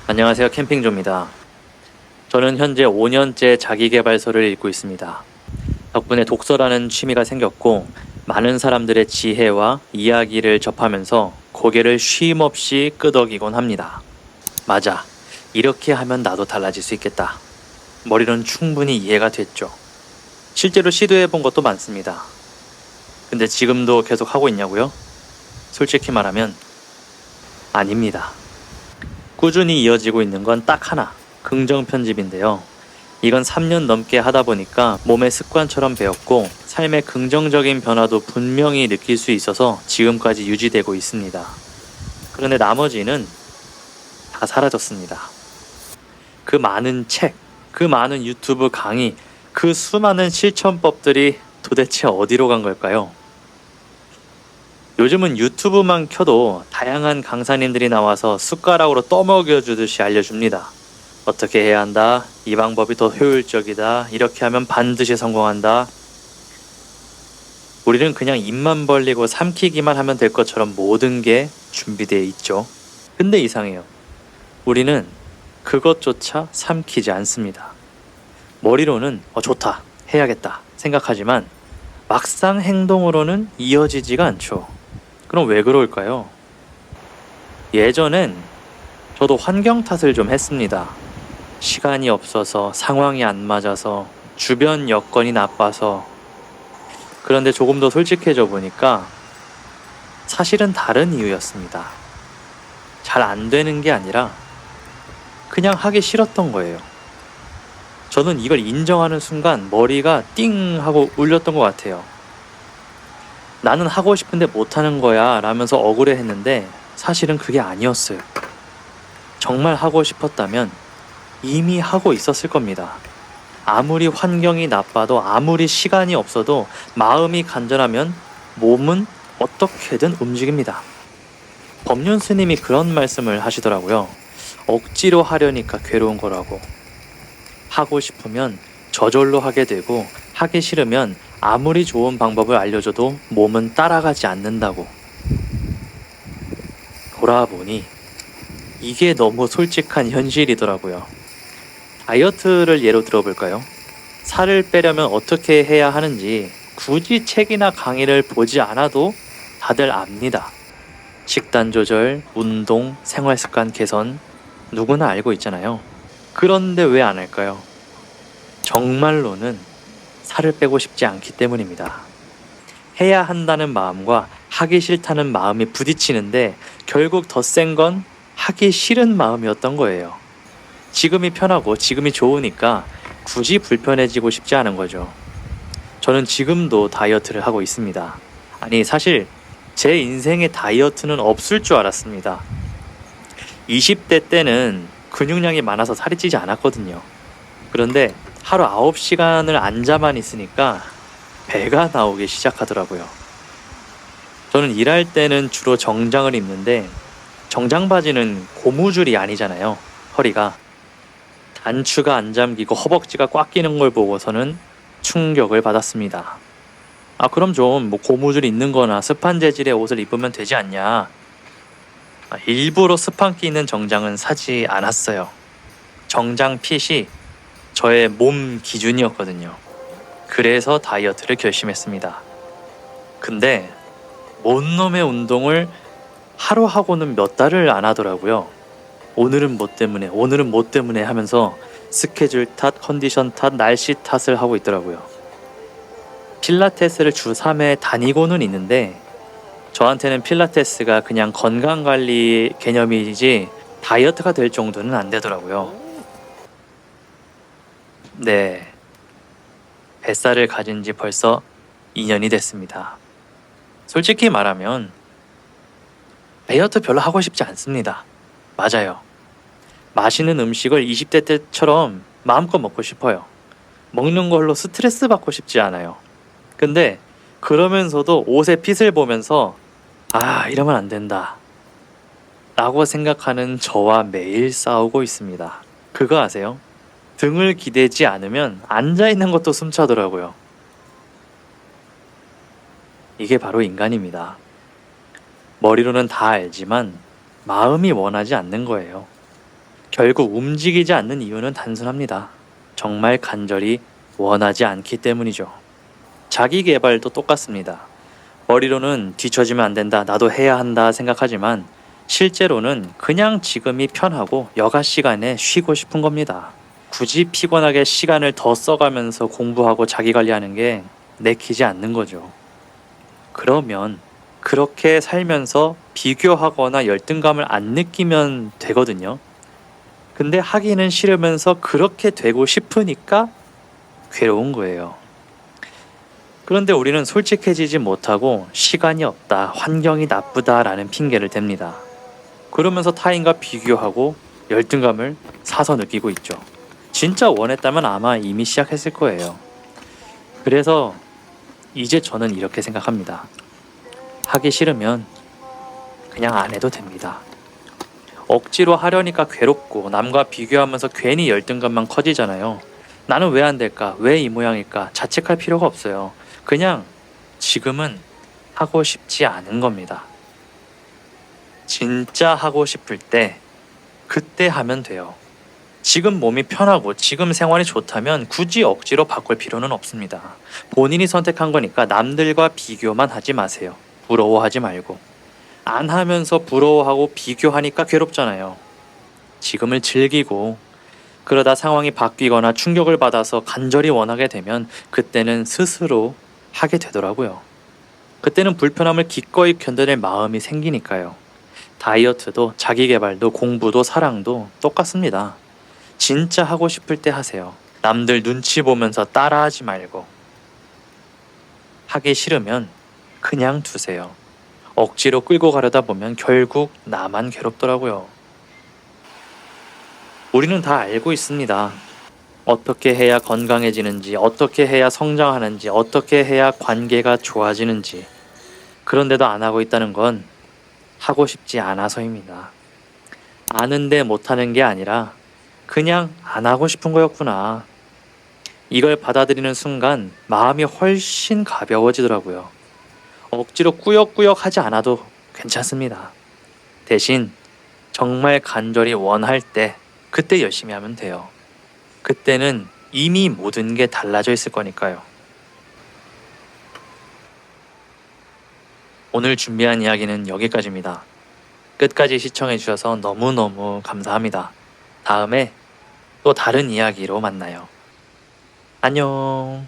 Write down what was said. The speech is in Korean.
안녕하세요. 캠핑조입니다. 저는 현재 5년째 자기계발서를 읽고 있습니다. 덕분에 독서라는 취미가 생겼고 많은 사람들의 지혜와 이야기를 접하면서 고개를 쉼없이 끄덕이곤 합니다. 맞아. 이렇게 하면 나도 달라질 수 있겠다. 머리로는 충분히 이해가 됐죠. 실제로 시도해본 것도 많습니다. 근데 지금도 계속 하고 있냐고요? 솔직히 말하면 아닙니다. 꾸준히 이어지고 있는 건 딱 하나, 긍정 편집인데요. 이건 3년 넘게 하다 보니까 몸의 습관처럼 배웠고 삶의 긍정적인 변화도 분명히 느낄 수 있어서 지금까지 유지되고 있습니다. 그런데 나머지는 다 사라졌습니다. 그 많은 책, 그 많은 유튜브 강의, 그 수많은 실천법들이 도대체 어디로 간 걸까요? 요즘은 유튜브만 켜도 다양한 강사님들이 나와서 숟가락으로 떠먹여 주듯이 알려줍니다. 어떻게 해야 한다, 이 방법이 더 효율적이다, 이렇게 하면 반드시 성공한다. 우리는 그냥 입만 벌리고 삼키기만 하면 될 것처럼 모든 게 준비되어 있죠. 근데 이상해요. 우리는 그것조차 삼키지 않습니다. 머리로는 좋다, 해야겠다 생각하지만 막상 행동으로는 이어지지가 않죠. 그럼 왜 그럴까요? 예전엔 저도 환경 탓을 좀 했습니다. 시간이 없어서, 상황이 안 맞아서, 주변 여건이 나빠서. 그런데 조금 더 솔직해져 보니까 사실은 다른 이유였습니다. 잘 안 되는 게 아니라 그냥 하기 싫었던 거예요. 저는 이걸 인정하는 순간 머리가 띵 하고 울렸던 것 같아요. 나는 하고 싶은데 못하는 거야 라면서 억울해했는데 사실은 그게 아니었어요. 정말 하고 싶었다면 이미 하고 있었을 겁니다. 아무리 환경이 나빠도 아무리 시간이 없어도 마음이 간절하면 몸은 어떻게든 움직입니다. 법륜 스님이 그런 말씀을 하시더라고요. 억지로 하려니까 괴로운 거라고. 하고 싶으면 저절로 하게 되고 하기 싫으면 아무리 좋은 방법을 알려줘도 몸은 따라가지 않는다고. 돌아보니 이게 너무 솔직한 현실이더라고요. 다이어트를 예로 들어볼까요? 살을 빼려면 어떻게 해야 하는지 굳이 책이나 강의를 보지 않아도 다들 압니다. 식단 조절, 운동, 생활습관 개선 누구나 알고 있잖아요. 그런데 왜 안 할까요? 정말로는 살을 빼고 싶지 않기 때문입니다. 해야 한다는 마음과 하기 싫다는 마음이 부딪히는데 결국 더 센 건 하기 싫은 마음이었던 거예요. 지금이 편하고 지금이 좋으니까 굳이 불편해지고 싶지 않은 거죠. 저는 지금도 다이어트를 하고 있습니다. 아니, 사실 제 인생에 다이어트는 없을 줄 알았습니다. 20대 때는 근육량이 많아서 살이 찌지 않았거든요. 그런데 하루 9시간을 앉아만 있으니까 배가 나오기 시작하더라고요. 저는 일할 때는 주로 정장을 입는데 정장 바지는 고무줄이 아니잖아요. 허리가. 단추가 안 잠기고 허벅지가 꽉 끼는 걸 보고서는 충격을 받았습니다. 아, 그럼 좀 고무줄이 있는 거나 스판 재질의 옷을 입으면 되지 않냐. 일부러 스판기 있는 정장은 사지 않았어요. 정장 핏이 저의 몸 기준이었거든요. 그래서 다이어트를 결심했습니다. 근데 뭔 놈의 운동을 하루 하고는 몇 달을 안 하더라고요. 오늘은 뭐 때문에, 오늘은 뭐 때문에 하면서 스케줄 탓, 컨디션 탓, 날씨 탓을 하고 있더라고요. 필라테스를 주 3회 다니고는 있는데 저한테는 필라테스가 그냥 건강관리 개념이지 다이어트가 될 정도는 안 되더라고요. 네, 뱃살을 가진 지 벌써 2년이 됐습니다. 솔직히 말하면 다이어트 별로 하고 싶지 않습니다. 맞아요. 맛있는 음식을 20대 때처럼 마음껏 먹고 싶어요. 먹는 걸로 스트레스 받고 싶지 않아요. 근데 그러면서도 옷의 핏을 보면서 이러면 안 된다 라고 생각하는 저와 매일 싸우고 있습니다. 그거 아세요? 등을 기대지 않으면 앉아있는 것도 숨차더라고요. 이게 바로 인간입니다. 머리로는 다 알지만 마음이 원하지 않는 거예요. 결국 움직이지 않는 이유는 단순합니다. 정말 간절히 원하지 않기 때문이죠. 자기 개발도 똑같습니다. 머리로는 뒤처지면 안 된다, 나도 해야 한다 생각하지만 실제로는 그냥 지금이 편하고 여가 시간에 쉬고 싶은 겁니다. 굳이 피곤하게 시간을 더 써가면서 공부하고 자기 관리하는 게 내키지 않는 거죠. 그러면 그렇게 살면서 비교하거나 열등감을 안 느끼면 되거든요. 근데 하기는 싫으면서 그렇게 되고 싶으니까 괴로운 거예요. 그런데 우리는 솔직해지지 못하고 시간이 없다, 환경이 나쁘다라는 핑계를 댑니다. 그러면서 타인과 비교하고 열등감을 사서 느끼고 있죠. 진짜 원했다면 아마 이미 시작했을 거예요. 그래서 이제 저는 이렇게 생각합니다. 하기 싫으면 그냥 안 해도 됩니다. 억지로 하려니까 괴롭고 남과 비교하면서 괜히 열등감만 커지잖아요. 나는 왜 안 될까? 왜 이 모양일까? 자책할 필요가 없어요. 그냥 지금은 하고 싶지 않은 겁니다. 진짜 하고 싶을 때 그때 하면 돼요. 지금 몸이 편하고 지금 생활이 좋다면 굳이 억지로 바꿀 필요는 없습니다. 본인이 선택한 거니까 남들과 비교만 하지 마세요. 부러워하지 말고. 안 하면서 부러워하고 비교하니까 괴롭잖아요. 지금을 즐기고 그러다 상황이 바뀌거나 충격을 받아서 간절히 원하게 되면 그때는 스스로 하게 되더라고요. 그때는 불편함을 기꺼이 견뎌낼 마음이 생기니까요. 다이어트도 자기계발도 공부도 사랑도 똑같습니다. 진짜 하고 싶을 때 하세요. 남들 눈치 보면서 따라하지 말고. 하기 싫으면 그냥 두세요. 억지로 끌고 가려다 보면 결국 나만 괴롭더라고요. 우리는 다 알고 있습니다. 어떻게 해야 건강해지는지, 어떻게 해야 성장하는지, 어떻게 해야 관계가 좋아지는지. 그런데도 안 하고 있다는 건 하고 싶지 않아서입니다. 아는데 못하는 게 아니라 그냥 안 하고 싶은 거였구나. 이걸 받아들이는 순간 마음이 훨씬 가벼워지더라고요. 억지로 꾸역꾸역 하지 않아도 괜찮습니다. 대신 정말 간절히 원할 때 그때 열심히 하면 돼요. 그때는 이미 모든 게 달라져 있을 거니까요. 오늘 준비한 이야기는 여기까지입니다. 끝까지 시청해 주셔서 너무너무 감사합니다. 다음에 또 다른 이야기로 만나요. 안녕.